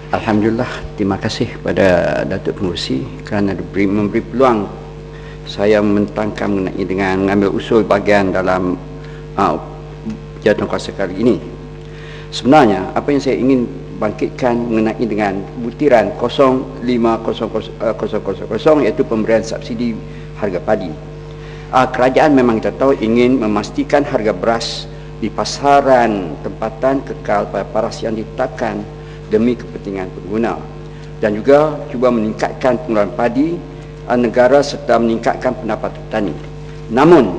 Alhamdulillah, terima kasih kepada Datuk Pengerusi kerana memberi peluang saya mentangkan mengenai dengan mengambil usul bahagian dalam jawatankuasa kali ini. Sebenarnya apa yang saya ingin bangkitkan mengenai dengan butiran 050000 iaitu pemberian subsidi harga padi. Kerajaan memang kita tahu ingin memastikan harga beras di pasaran tempatan kekal pada paras yang ditetapkan demi kepentingan pengguna, dan juga cuba meningkatkan pengeluaran padi negara serta meningkatkan pendapatan petani. Namun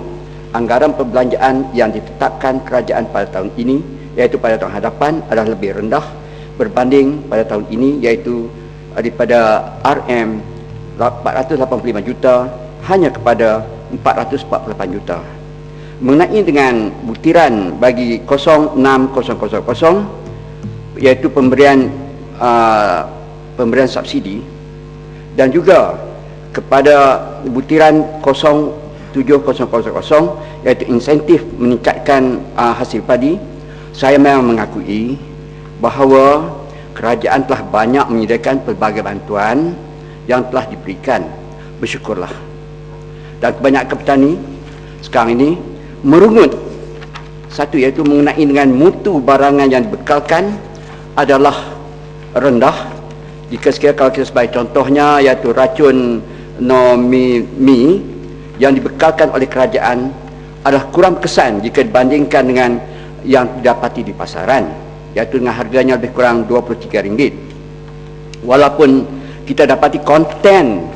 anggaran perbelanjaan yang ditetapkan kerajaan pada tahun ini, iaitu pada tahun hadapan, adalah lebih rendah berbanding pada tahun ini, iaitu daripada RM 485 juta hanya kepada 448 juta. Mengenai dengan butiran bagi 06000, iaitu pemberian subsidi, dan juga kepada butiran 07000, iaitu insentif meningkatkan hasil padi, saya memang mengakui bahawa kerajaan telah banyak menyediakan pelbagai bantuan yang telah diberikan. Bersyukurlah. Dan kebanyakan petani sekarang ini merungut satu, iaitu mengenai dengan mutu barangan yang dibekalkan adalah rendah. Jika sekiranya kalau kita sebagai contohnya, iaitu racun nomimi yang dibekalkan oleh kerajaan adalah kurang kesan jika dibandingkan dengan yang didapati di pasaran, iaitu dengan harganya lebih kurang RM23, walaupun kita dapati konten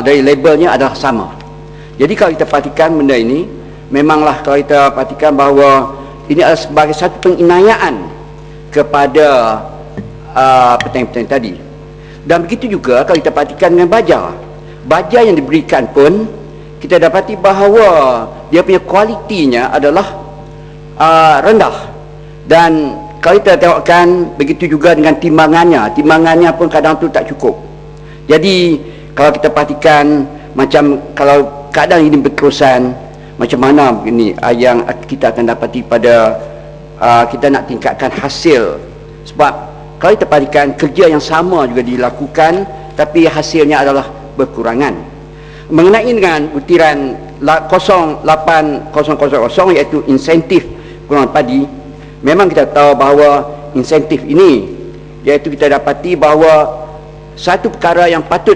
dari labelnya adalah sama. Jadi kalau kita perhatikan benda ini, memanglah kalau kita perhatikan bahawa ini adalah sebagai satu penginayaan kepada petani-petani tadi. Dan begitu juga kalau kita perhatikan dengan baja yang diberikan pun, kita dapati bahawa dia punya kualitinya adalah rendah. Dan kalau kita tengokkan, begitu juga dengan timbangannya pun kadang tu tak cukup. Jadi kalau kita perhatikan, macam kalau keadaan ini berterusan, macam mana ini yang kita akan dapati pada kita nak tingkatkan hasil. Sebab kalau kita perhatikan, kerja yang sama juga dilakukan, tapi hasilnya adalah berkurangan. Mengenai dengan butiran 08000, iaitu insentif pengeluaran padi, memang kita tahu bahawa insentif ini, iaitu kita dapati bahawa satu perkara yang patut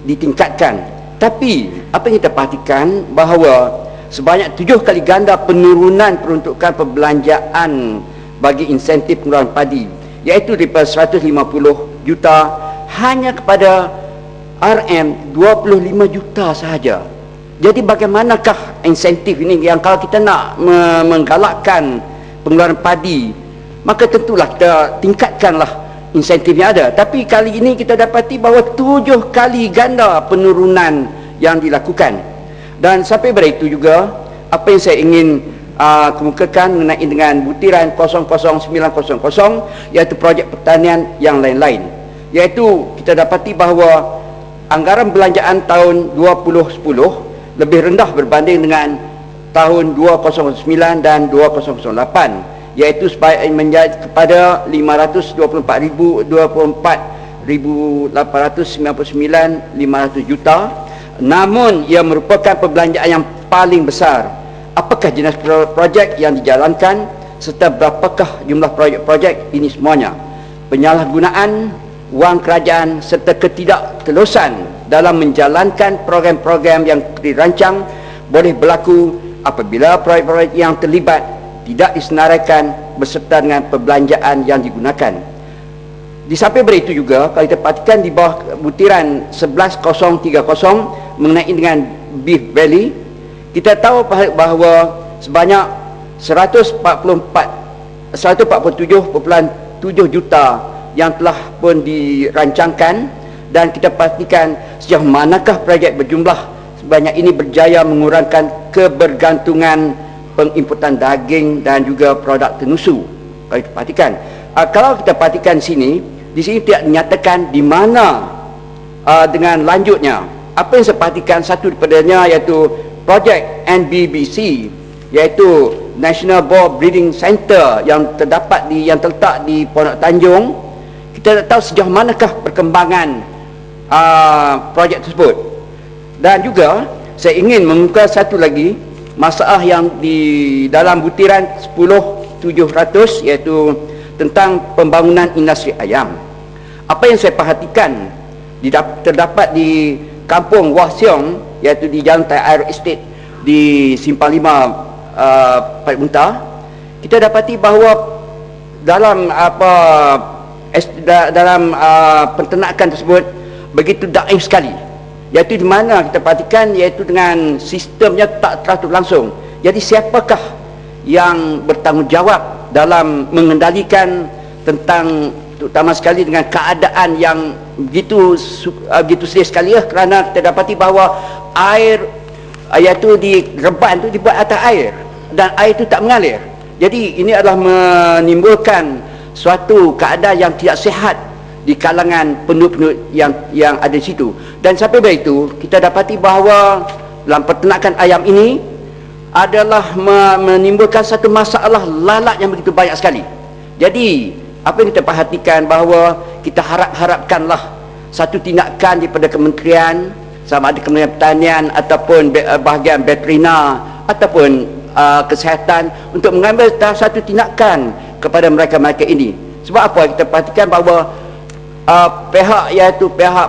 ditingkatkan. Tapi apa yang kita perhatikan bahawa sebanyak 7 kali ganda penurunan peruntukan perbelanjaan bagi insentif pengeluaran padi, iaitu daripada 150 juta hanya kepada RM25 juta sahaja. Jadi bagaimanakah insentif ini yang kalau kita nak menggalakkan pengeluaran padi, maka tentulah kita tingkatkanlah insentifnya ada. Tapi kali ini kita dapati bahawa 7 kali ganda penurunan yang dilakukan. Dan sampai pada itu juga, apa yang saya ingin kemukakan mengenai dengan butiran 00900, iaitu projek pertanian yang lain-lain, iaitu kita dapati bahawa anggaran belanjaan tahun 2010 lebih rendah berbanding dengan tahun 2009 dan 2008, iaitu menjadi kepada 524,899 juta. Namun ia merupakan perbelanjaan yang paling besar. Apakah jenis projek yang dijalankan serta berapakah jumlah projek-projek ini semuanya? Penyalahgunaan wang kerajaan serta ketidaktelusan dalam menjalankan program-program yang dirancang boleh berlaku apabila proyek-proyek yang terlibat tidak disenaraikan beserta dengan perbelanjaan yang digunakan. Di samping itu juga, kalau kita perhatikan di bawah butiran 11030 mengenai dengan Beef Valley, kita tahu bahawa sebanyak 147.7 juta yang telah pun dirancangkan, dan kita pastikan sejauh manakah projek berjumlah sebanyak ini berjaya mengurangkan kebergantungan penginputan daging dan juga produk tenusu. Kalau kita perhatikan, kalau kita perhatikan di sini tidak dinyatakan di mana dengan lanjutnya. Apa yang saya perhatikan, satu daripadanya iaitu projek NBBC, iaitu National Boar Breeding Center yang terletak di Pondok Tanjung, Kita tak tahu sejauh manakah perkembangan projek tersebut. Dan juga saya ingin mengukas satu lagi masalah yang di dalam butiran 10.700, iaitu tentang pembangunan industri ayam. Apa yang saya perhatikan terdapat di kampung Wah Siong, iaitu di Jalan Tai Air Estate di Simpang 5 Parit Muntah, kita dapati bahawa dalam penternakan tersebut begitu daif sekali, iaitu di mana kita perhatikan iaitu dengan sistemnya tak teratur langsung. Jadi siapakah yang bertanggungjawab dalam mengendalikan tentang, terutama sekali dengan keadaan yang begitu sedih sekali ya, kerana kita dapati bahawa air iaitu di reban itu dibuat atas air dan air itu tak mengalir. Jadi ini adalah menimbulkan suatu keadaan yang tidak sihat di kalangan penduduk yang ada di situ. Dan sampai dari itu kita dapati bahawa dalam peternakan ayam ini adalah menimbulkan satu masalah lalat yang begitu banyak sekali. Jadi apa yang kita perhatikan bahawa kita harapkanlah satu tindakan daripada kementerian, sama ada Kementerian Pertanian ataupun bahagian veterina ataupun kesihatan, untuk mengambil satu tindakan kepada mereka-mereka ini. Sebab apa? Kita perhatikan bahawa pihak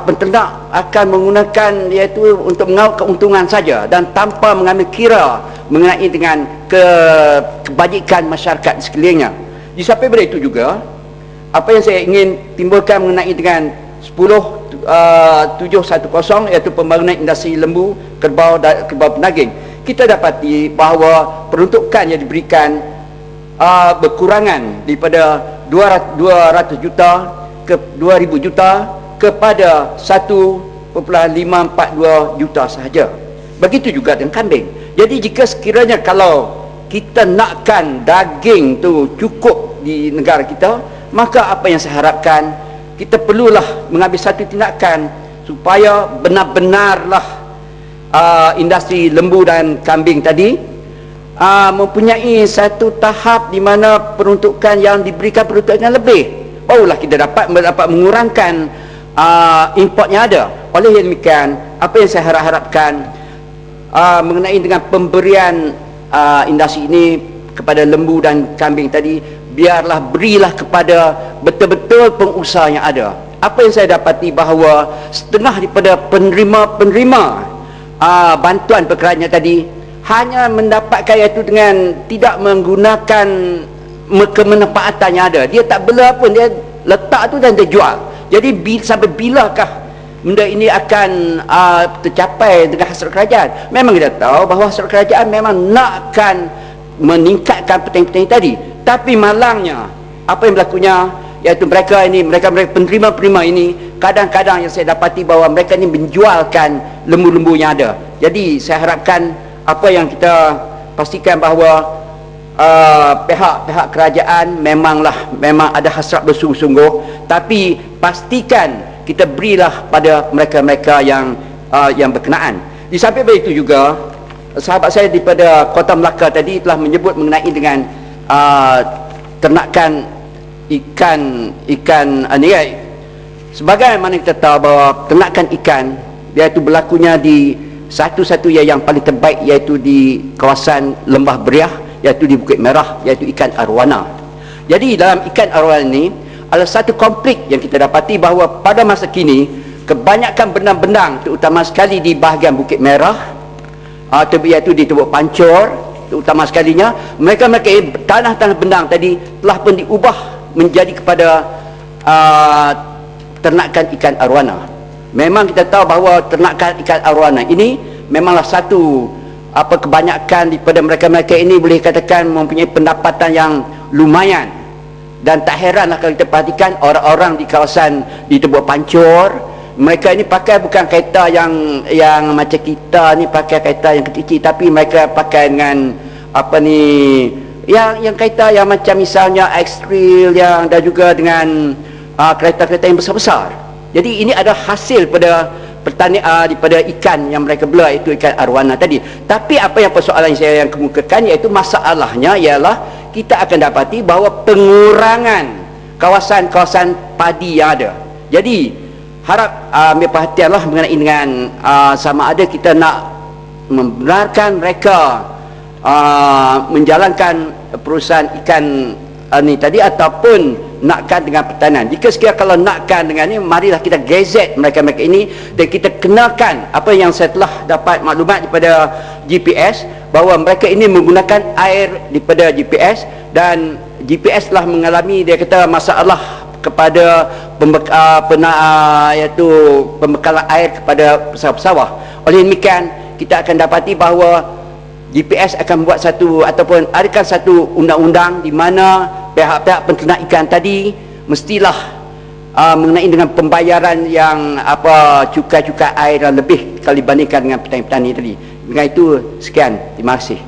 penternak akan menggunakan iaitu untuk mengaut keuntungan saja dan tanpa mengambil kira mengenai dengan kebajikan masyarakat di sekelilingnya. Di samping daripada itu juga, apa yang saya ingin timbulkan mengenai dengan 10.710, iaitu pembangunan industri lembu, kerbau dan kerbau penaging. Kita dapati bahawa peruntukan yang diberikan berkurangan daripada 200 juta ke 2,000 juta kepada 1.542 juta sahaja. Begitu juga dengan kambing. Jadi jika sekiranya kalau kita nakkan daging tu cukup di negara kita, maka apa yang saya harapkan, kita perlulah mengambil satu tindakan supaya benar-benarlah industri lembu dan kambing tadi mempunyai satu tahap di mana peruntukan yang diberikan peruntukan lebih, barulah kita dapat mengurangkan importnya ada. Oleh yang demikian, apa yang saya harapkan mengenai dengan pemberian industri ini kepada lembu dan kambing tadi, berilah kepada betul-betul pengusaha yang ada. Apa yang saya dapati bahawa setengah daripada penerima bantuan pekerjaan tadi hanya mendapatkan iaitu dengan tidak menggunakan kemanfaatan yang ada. Dia tak bela pun, dia letak tu dan dia jual. Jadi sampai bilakah benda ini akan tercapai dengan hasrat kerajaan? Memang kita tahu bahawa hasrat kerajaan memang nakkan meningkatkan petani-petani tadi, tapi malangnya apa yang berlakunya iaitu mereka penerima-penerima ini kadang-kadang yang saya dapati bahawa mereka ini menjualkan lembu-lembu yang ada. Jadi saya harapkan apa yang kita pastikan bahawa pihak kerajaan memang ada hasrat bersungguh-sungguh, tapi pastikan kita berilah pada mereka-mereka yang berkenaan. Di samping itu juga, sahabat saya daripada Kota Melaka tadi telah menyebut mengenai dengan ternakan ikan ini. Sebagaimana kita tahu bahawa ternakan ikan iaitu berlakunya di satu-satunya yang paling terbaik iaitu di kawasan Lembah Beriah, iaitu di Bukit Merah, iaitu ikan arwana. Jadi dalam ikan arwana ini ada satu konflik yang kita dapati bahawa pada masa kini kebanyakan benang-benang, terutama sekali di bahagian Bukit Merah, iaitu di Teluk Pancor, terutama sekalinya mereka tanah-tanah benang tadi telah pun diubah menjadi kepada ternakan ikan arwana. Memang kita tahu bahawa ternakan ikan arwana ini memanglah satu kebanyakan daripada mereka-mereka ini boleh katakan mempunyai pendapatan yang lumayan. Dan tak heranlah kalau kita perhatikan orang-orang di kawasan di Teluk Pancor, mereka ini pakai bukan kereta yang macam kita ni pakai kereta yang kecil-kecil, tapi mereka pakai dengan yang kereta yang macam misalnya X-Trail dan juga dengan kereta-kereta yang besar-besar. Jadi ini adalah hasil pada pertanian daripada ikan yang mereka bela, itu ikan arwana tadi. Tapi apa yang persoalan saya yang kemukakan, iaitu masalahnya ialah kita akan dapati bahawa pengurangan kawasan-kawasan padi yang ada. Jadi harap ambil perhatianlah mengenai dengan sama ada kita nak membenarkan mereka menjalankan perusahaan ikan ni tadi ataupun nakkan dengan pertanian. Jika sekiranya kalau nakkan dengan ni, marilah kita gazette mereka-mereka ini dan kita kenalkan apa yang saya telah dapat maklumat daripada GPS, bahawa mereka ini menggunakan air daripada GPS dan GPS telah mengalami, dia kata, masalah kepada iaitu pembekalan air kepada pesawat-pesawat. Oleh demikian, kita akan dapati bahawa GPS akan buat satu ataupun adakan satu undang-undang di mana pihak-pihak penternak ikan tadi mestilah mengenai dengan pembayaran yang cukai-cukai air yang lebih kalau dibandingkan dengan petani-petani tadi. Dengan itu, sekian. Terima kasih.